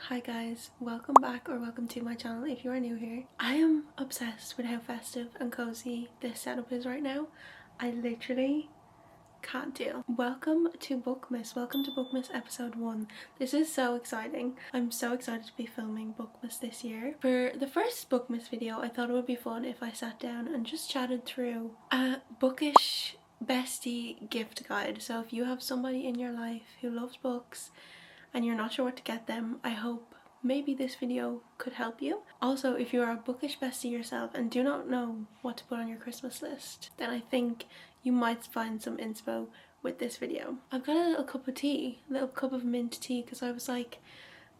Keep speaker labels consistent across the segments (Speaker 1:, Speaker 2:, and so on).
Speaker 1: Hi guys, welcome back or welcome to my channel if you are new here. I am obsessed with how festive and cozy this setup is right now. I literally can't deal. Welcome to Bookmas. Welcome to Bookmas episode 1. This is so exciting. I'm so excited to be filming Bookmas this year. For the first Bookmas video, I thought it would be fun if I sat down and just chatted through a bookish bestie gift guide. So if you have somebody in your life who loves books and you're not sure what to get them, I hope maybe this video could help you. Also, if you are a bookish bestie yourself and do not know what to put on your Christmas list, then I think you might find some inspo with this video. I've got a little cup of tea, a little cup of mint tea, because I was like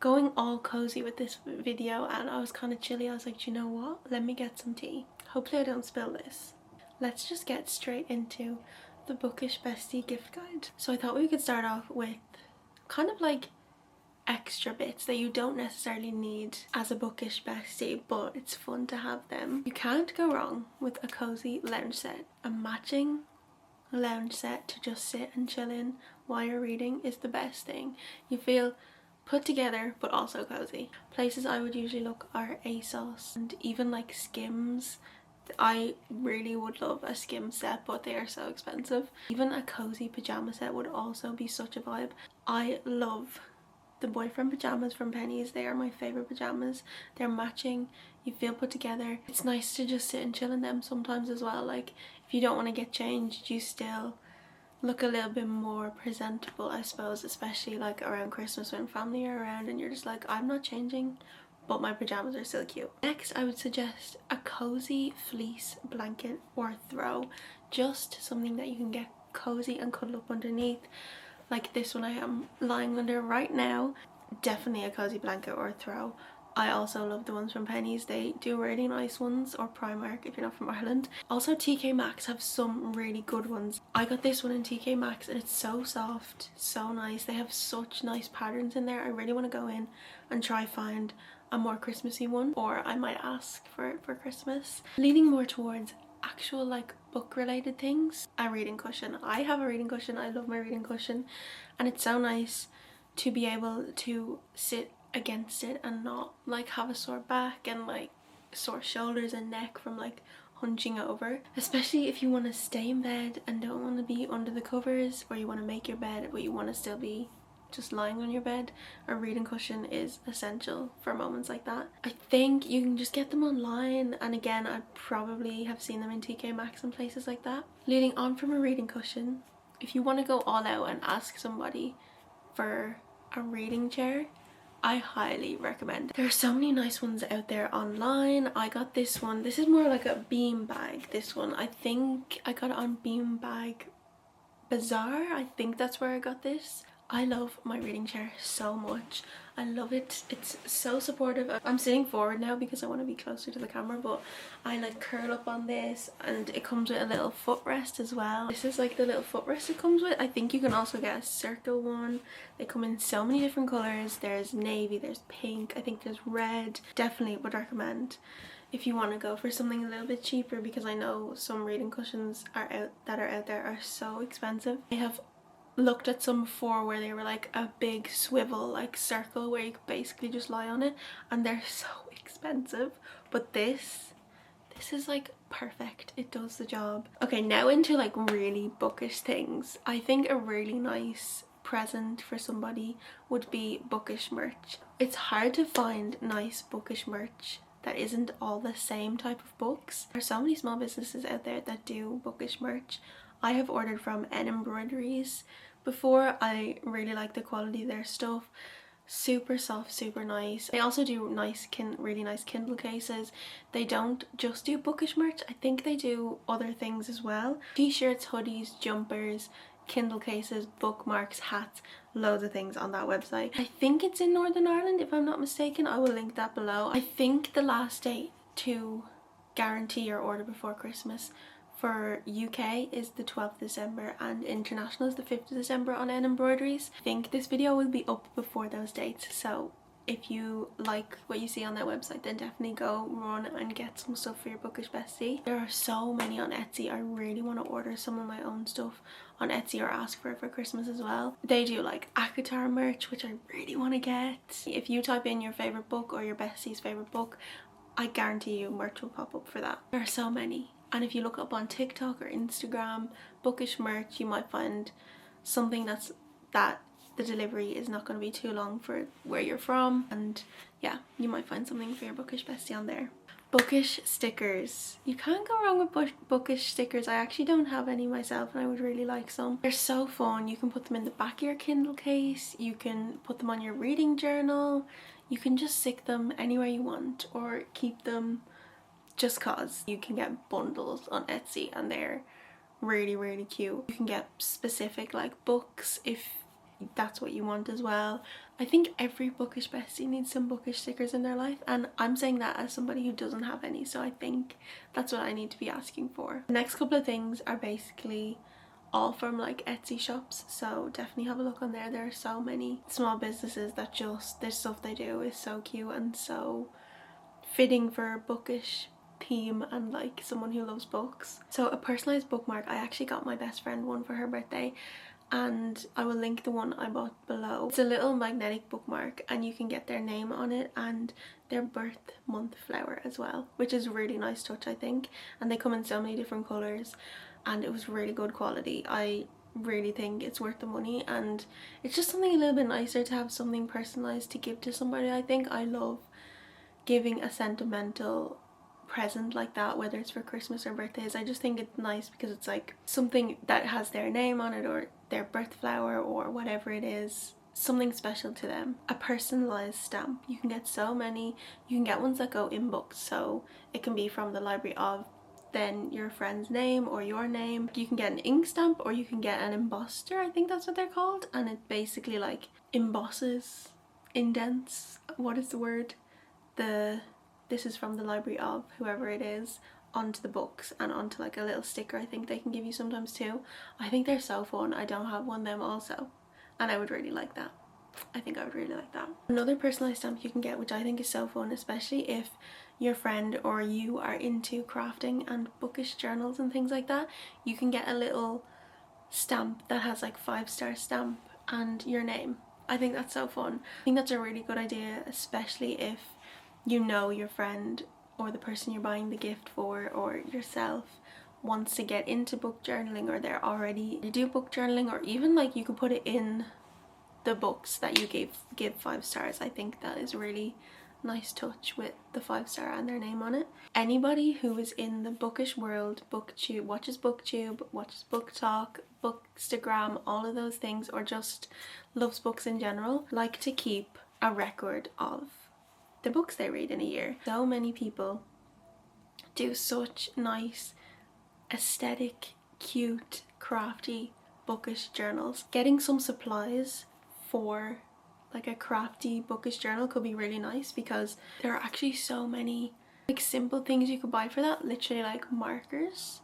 Speaker 1: going all cozy with this video and I was kind of chilly. I was like, do you know what? Let me get some tea. Hopefully I don't spill this. Let's just get straight into the bookish bestie gift guide. So I thought we could start off with kind of like extra bits that you don't necessarily need as a bookish bestie, but it's fun to have them. You can't go wrong with a cozy lounge set. A matching lounge set to just sit and chill in while you're reading is the best thing. You feel put together but also cozy. Places I would usually look are ASOS and even like Skims. I really would love a Skim set, but they are so expensive. Even a cozy pajama set would also be such a vibe. I love the boyfriend pajamas from Penny's. They are my favorite pajamas. They're matching, you feel put together. It's nice to just sit and chill in them sometimes as well. Like if you don't want to get changed, you still look a little bit more presentable, I suppose, especially like around Christmas when family are around and you're just like, I'm not changing but my pajamas are still cute. Next, I would suggest a cozy fleece blanket or throw. Just something that you can get cozy and cuddle up underneath. Like this one I am lying under right now. Definitely a cozy blanket or a throw. I also love the ones from Penny's. They do really nice ones, or Primark if you're not from Ireland. Also TK Maxx have some really good ones. I got this one in TK Maxx and it's so soft, so nice. They have such nice patterns in there. I really want to go in and try find a more Christmassy one, or I might ask for it for Christmas. Leaning more towards actual like book related things. A reading cushion. I have a reading cushion. I love my reading cushion and it's so nice to be able to sit against it and not like have a sore back and like sore shoulders and neck from like hunching over, especially if you want to stay in bed and don't want to be under the covers, or you want to make your bed but you want to still be just lying on your bed. A reading cushion is essential for moments like that. I think you can just get them online, and again I probably have seen them in TK Maxx and places like that. Leading on from a reading cushion, if you want to go all out and ask somebody for a reading chair, I highly recommend it. There are so many nice ones out there online. I got this one. This is more like a bean bag. This one, I think I got it on Bean Bag Bazaar. I think that's where I got this. I love my reading chair so much. I love it. It's so supportive. I'm sitting forward now because I want to be closer to the camera, but I like curl up on this, and it comes with a little footrest as well. This is like the little footrest it comes with. I think you can also get a circle one. They come in so many different colours. There's navy, there's pink, I think there's red. Definitely would recommend if you want to go for something a little bit cheaper, because I know some reading cushions are out there are so expensive. I have looked at some before where they were like a big swivel like circle where you could basically just lie on it, and they're so expensive, but this is like perfect. It does the job. Okay, now into like really bookish things. I think a really nice present for somebody would be bookish merch. It's hard to find nice bookish merch that isn't all the same type of books. There are so many small businesses out there that do bookish merch. I have ordered from N Embroideries before. I really like the quality of their stuff. Super soft, super nice. They also do really nice Kindle cases. They don't just do bookish merch. I think they do other things as well. T-shirts, hoodies, jumpers, Kindle cases, bookmarks, hats, loads of things on that website. I think it's in Northern Ireland if I'm not mistaken. I will link that below. I think the last date to guarantee your order before Christmas for UK is the 12th December and international is the 5th of December on N Embroideries. I think this video will be up before those dates, so if you like what you see on their website, then definitely go run and get some stuff for your bookish bestie. There are so many on Etsy. I really want to order some of my own stuff on Etsy or ask for it for Christmas as well. They do like Akatar merch, which I really want to get. If you type in your favorite book or your bestie's favorite book, I guarantee you merch will pop up for that. There are so many. And if you look up on TikTok or Instagram, bookish merch, you might find something that the delivery is not going to be too long for where you're from, and yeah, you might find something for your bookish bestie on there. Bookish stickers. You can't go wrong with bookish stickers. I actually don't have any myself and I would really like some. They're so fun. You can put them in the back of your Kindle case, you can put them on your reading journal, you can just stick them anywhere you want or keep them just cause. You can get bundles on Etsy and they're really cute. You can get specific like books if that's what you want as well. I think every bookish bestie needs some bookish stickers in their life, and I'm saying that as somebody who doesn't have any, so I think that's what I need to be asking for. The next couple of things are basically all from like Etsy shops, so definitely have a look on there. There are so many small businesses that just, the stuff they do is so cute and so fitting for a bookish theme and like someone who loves books. So a personalized bookmark, I actually got my best friend one for her birthday, and I will link the one I bought below. It's a little magnetic bookmark and you can get their name on it and their birth month flower as well, which is a really nice touch I think, and they come in so many different colours and it was really good quality. I really think it's worth the money, and it's just something a little bit nicer to have something personalised to give to somebody. I think I love giving a sentimental present like that, whether it's for Christmas or birthdays. I just think it's nice because it's like something that has their name on it or their birth flower or whatever it is, something special to them. A personalized stamp, you can get so many. You can get ones that go in books, so it can be from the library of then your friend's name or your name. You can get an ink stamp or you can get an embosser, I think that's what they're called, and it basically like embosses, indents, what is the word, this is from the library of whoever it is onto the books and onto like a little sticker I think they can give you sometimes too. I think they're so fun. I don't have one of them also, and I would really like that. I think I would really like that. Another personalized stamp you can get, which I think is so fun, especially if your friend or you are into crafting and bookish journals and things like that, you can get a little stamp that has like 5-star stamp and your name. I think that's so fun. I think that's a really good idea, especially if you know your friend or the person you're buying the gift for or yourself wants to get into book journaling, or they're already, you do book journaling, or even like you could put it in the books that you give 5 stars. I think that is really nice touch with the 5-star and their name on it. Anybody who is in the bookish world, booktube, watches booktube, watches book talk, bookstagram, all of those things, or just loves books in general, like to keep a record of the books they read in a year. So many people do such nice, aesthetic, cute, crafty, bookish journals. Getting some supplies for like a crafty bookish journal could be really nice, because there are actually so many like simple things you could buy for that. Literally like markers,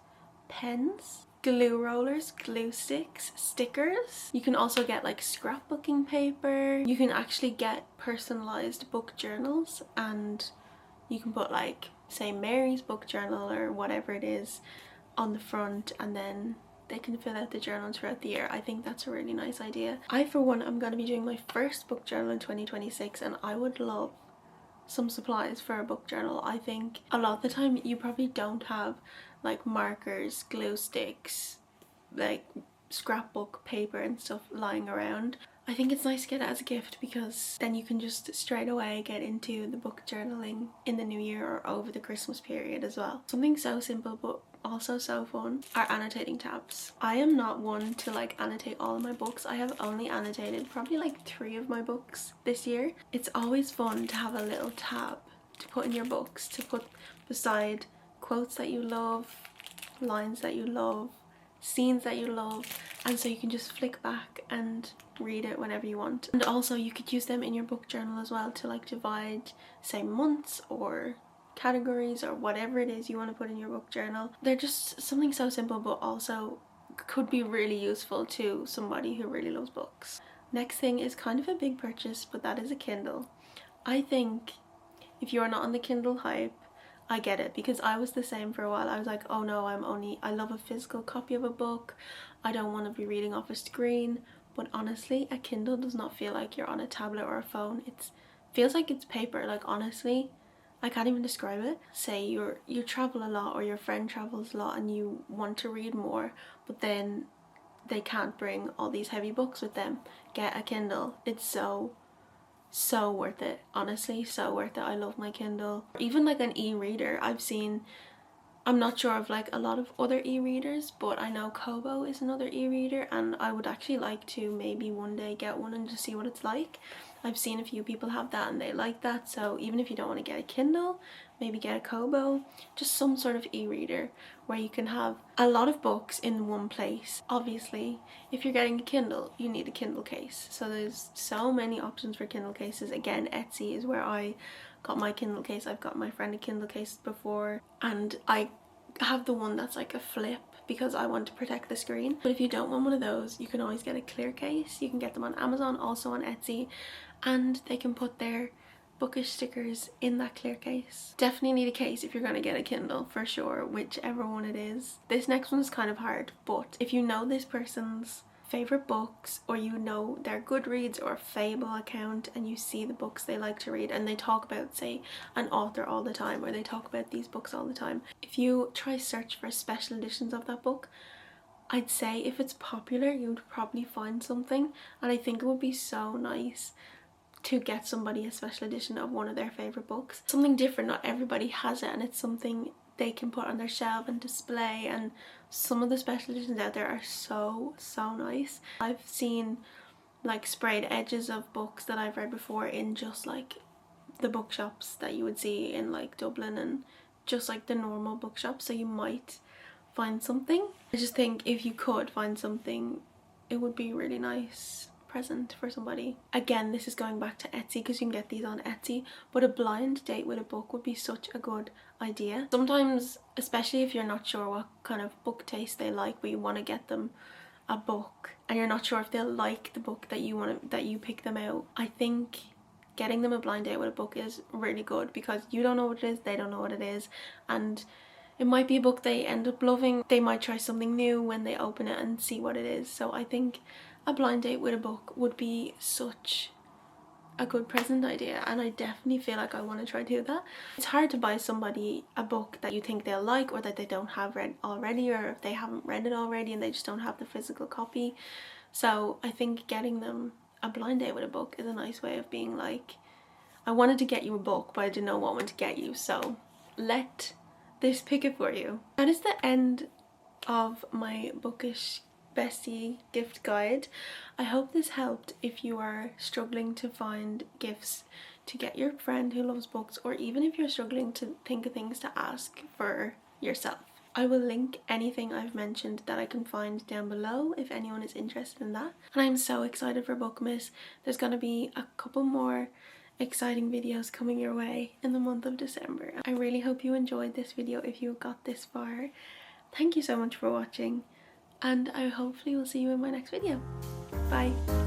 Speaker 1: pens, glue rollers, glue sticks, stickers. You can also get like scrapbooking paper. You can actually get personalized book journals, and you can put like say Mary's book journal or whatever it is on the front, and then they can fill out the journal throughout the year. I think that's a really nice idea. I for one am going to be doing my first book journal in 2026, and I would love some supplies for a book journal. I think a lot of the time you probably don't have like markers, glue sticks, like scrapbook paper and stuff lying around. I think it's nice to get it as a gift, because then you can just straight away get into the book journaling in the new year or over the Christmas period as well. Something so simple but also so fun are annotating tabs. I am not one to like annotate all of my books. I have only annotated probably like 3 of my books this year. It's always fun to have a little tab to put in your books, to put beside quotes that you love, lines that you love, scenes that you love, and so you can just flick back and read it whenever you want. And also you could use them in your book journal as well to like divide say months or categories or whatever it is you want to put in your book journal. They're just something so simple but also could be really useful to somebody who really loves books. Next thing is kind of a big purchase, but that is a Kindle. I think if you're not on the Kindle hype, I get it, because I was the same for a while. I was like, oh no, I love a physical copy of a book. I don't want to be reading off a screen. But honestly, a Kindle does not feel like you're on a tablet or a phone. It feels like it's paper. Like, honestly, I can't even describe it. Say you travel a lot, or your friend travels a lot and you want to read more, but then they can't bring all these heavy books with them. Get a Kindle. It's so worth it, honestly, so worth it. I love my Kindle. Even like an e-reader, I'm not sure of like a lot of other e-readers, but I know Kobo is another e-reader, and I would actually like to maybe one day get one and just see what it's like. I've seen a few people have that and they like that, so even if you don't want to get a Kindle, maybe get a Kobo, just some sort of e-reader where you can have a lot of books in one place. Obviously, if you're getting a Kindle, you need a Kindle case. So there's so many options for Kindle cases. Again, Etsy is where I got my Kindle case. I've got my friend a Kindle case before, and I have the one that's like a flip because I want to protect the screen. But if you don't want one of those, you can always get a clear case. You can get them on Amazon, also on Etsy, and they can put their bookish stickers in that clear case. Definitely need a case if you're going to get a Kindle, for sure, whichever one it is. This next one is kind of hard, but if you know this person's favorite books, or you know their Goodreads or Fable account, and you see the books they like to read and they talk about, say, an author all the time, or they talk about these books all the time, if you try search for special editions of that book, I'd say if it's popular, you would probably find something. And I think it would be so nice to get somebody a special edition of one of their favorite books. Something different, not everybody has it, and it's something they can put on their shelf and display. And some of the special editions out there are so nice. I've seen like sprayed edges of books that I've read before in just like the bookshops that you would see in like Dublin, and just like the normal bookshops, so you might find something. I just think if you could find something, it would be really nice present for somebody. Again, this is going back to Etsy, because you can get these on Etsy, but a blind date with a book would be such a good idea. Sometimes, especially if you're not sure what kind of book taste they like, but you want to get them a book and you're not sure if they'll like the book that you pick them out, I think getting them a blind date with a book is really good, because you don't know what it is, they don't know what it is, and it might be a book they end up loving. They might try something new when they open it and see what it is. So I think a blind date with a book would be such a good present idea, and I definitely feel like I want to try to do that. It's hard to buy somebody a book that you think they'll like, or that they don't have read already, or if they haven't read it already and they just don't have the physical copy. So I think getting them a blind date with a book is a nice way of being like, I wanted to get you a book, but I didn't know what one to get you, so let this pick it for you. That is the end of my bookish bestie gift guide. I hope this helped if you are struggling to find gifts to get your friend who loves books, or even if you're struggling to think of things to ask for yourself. I will link anything I've mentioned that I can find down below if anyone is interested in that. And I'm so excited for Bookmas. There's going to be a couple more exciting videos coming your way in the month of December. I really hope you enjoyed this video if you got this far. Thank you so much for watching, and I hopefully will see you in my next video. Bye!